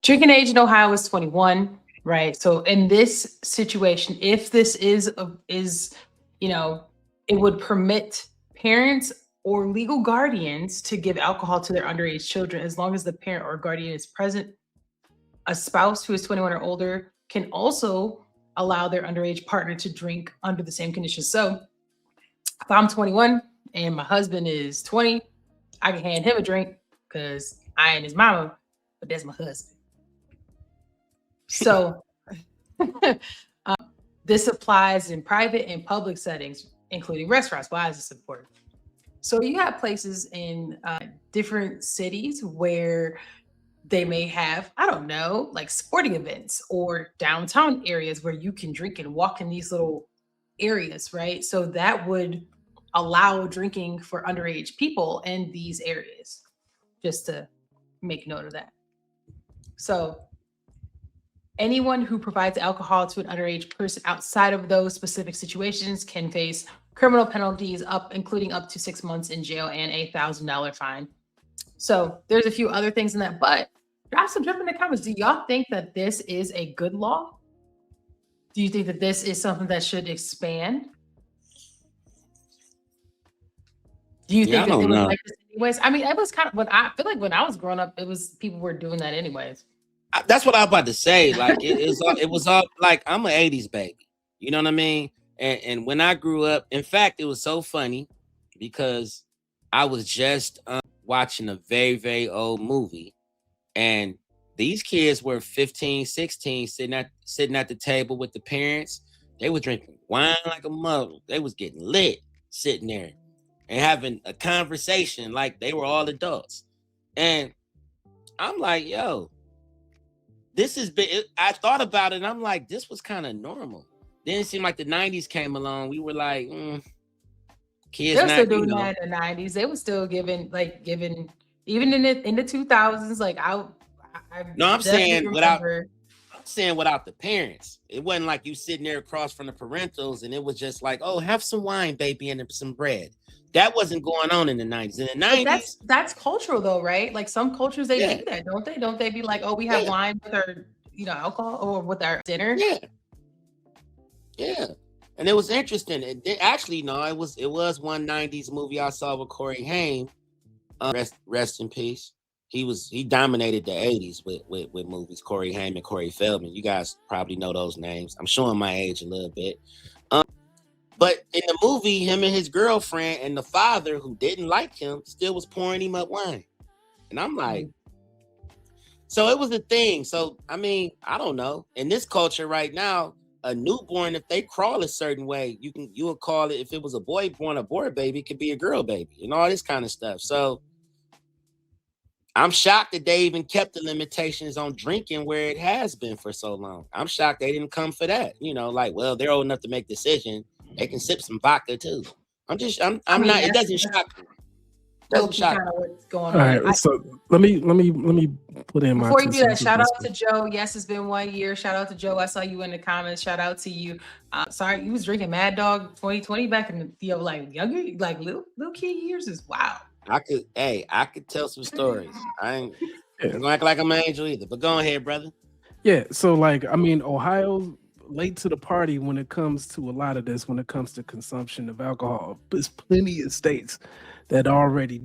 Drinking age in Ohio is 21, right? So in this situation, if this is, you know, it would permit parents or legal guardians to give alcohol to their underage children as long as the parent or guardian is present. A spouse who is 21 or older can also allow their underage partner to drink under the same conditions. So if I'm 21 and my husband is 20, I can hand him a drink because I ain't his mama, but that's my husband. So this applies in private and public settings, including restaurants. Why is this important? So you have places in different cities where they may have, I don't know, like sporting events or downtown areas where you can drink and walk in these little areas, right? So that would allow drinking for underage people in these areas, just to make note of that. So anyone who provides alcohol to an underage person outside of those specific situations can face criminal penalties up, including up to 6 months in jail and $1,000 fine. So there's a few other things in that, but drop some jump in the comments. Do y'all think that this is a good law? Do you think that this is something that should expand? Do you think that they would like this anyways? I mean, it was kind of when I feel like when I was growing up, it was people were doing that anyways. That's what I was about to say. Like it was all like I'm an 80s baby. You know what I mean? And when I grew up, in fact, it was so funny because I was just watching a very, very old movie, and these kids were 15, 16, sitting at the table with the parents. They were drinking wine like a mother. They was getting lit sitting there and having a conversation like they were all adults. And I'm like, yo, this has been, I thought about it and I'm like, this was kind of normal. Then it seemed like the 90s came along. We were like, kids. They're still doing that in the 90s. They were still giving, even in the 2000s, like I'm saying without the parents. It wasn't like you sitting there across from the parentals and it was just like, oh, have some wine, baby, and some bread. That wasn't going on in the 90s. In the 90s, that's cultural though, right? Like some cultures they do that, don't they? Don't they be like, oh, we have wine with our, alcohol or with our dinner? Yeah. And it was interesting. Actually, no, it was one 90s movie I saw with Corey Haim. Rest in peace. He dominated the 80s with movies. Corey Haim and Corey Feldman. You guys probably know those names. I'm showing my age a little bit. But in the movie, him and his girlfriend and the father, who didn't like him, still was pouring him up wine. And I'm like, so it was a thing. So, I mean, I don't know. In this culture right now, a newborn, if they crawl a certain way, you would call it, if it was a boy born, a boy baby, it could be a girl baby and all this kind of stuff. So I'm shocked that they even kept the limitations on drinking where it has been for so long. I'm shocked they didn't come for that. Like, well, they're old enough to make decisions. They can sip some vodka too. I'm not. It doesn't shock me. Doesn't shock me. What's going on? All right, so let me put in before you do that. Shout out to Joe. Yes, it's been 1 year. Shout out to Joe. I saw you in the comments. Shout out to you. Sorry, you was drinking Mad Dog 2020 back in the like younger, like little kid years. Is wow. I could tell some stories. I ain't gonna act like I'm an angel either. But go ahead, brother. Yeah. So like, I mean, Ohio's late to the party when it comes to a lot of this, when it comes to consumption of alcohol. There's plenty of states that already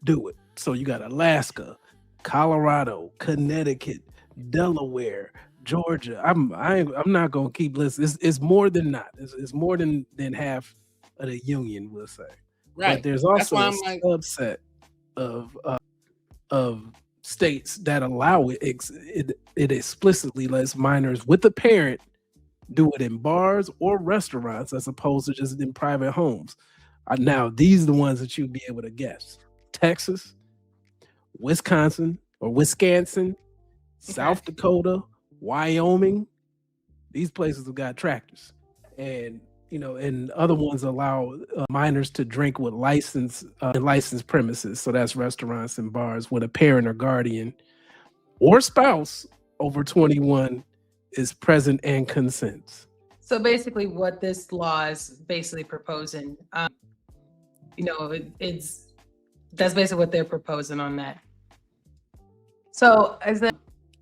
do it. So you got Alaska, Colorado, Connecticut, Delaware, Georgia. I'm not gonna keep listening. It's more than not. It's more than half of the union, we'll say. Right. But there's also a subset of states that allow it. It explicitly lets minors with a parent do it in bars or restaurants as opposed to just in private homes. Now, these are the ones that you'd be able to guess. Texas, Wisconsin, South Dakota, Wyoming. These places have got tractors. And, and other ones allow minors to drink with licensed premises. So that's restaurants and bars with a parent or guardian or spouse over 21 is present and consents. So basically what this law is basically proposing, that's basically what they're proposing on that. So as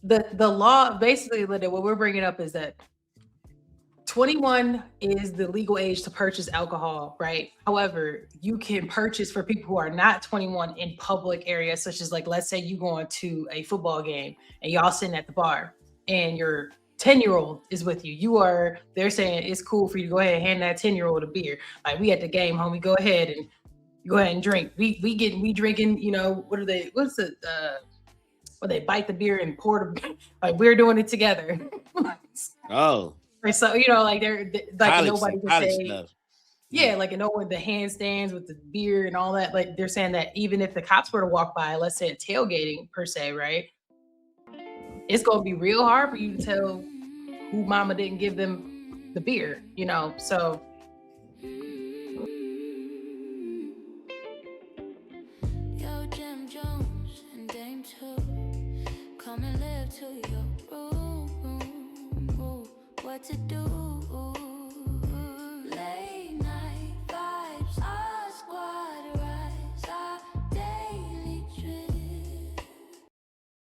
the law basically, Linda, what we're bringing up is that 21 is the legal age to purchase alcohol, right? However, you can purchase for people who are not 21 in public areas, such as like, let's say you going to a football game and y'all sitting at the bar and your 10-year-old is with you. They're saying it's cool for you to go ahead and hand that 10-year-old a beer. Like, we at the game, homie, go ahead and drink. We drinking, where they bite the beer and pour the, like, we're doing it together. Oh, And so, like they're like nobody can college say, stuff. yeah, like with the handstands with the beer and all that. Like, they're saying that even if the cops were to walk by, let's say a tailgating per se, right? It's gonna be real hard for you to tell who mama didn't give them the beer, So Yo, Jim Jones and Dame 2, come and live to your room. What to do?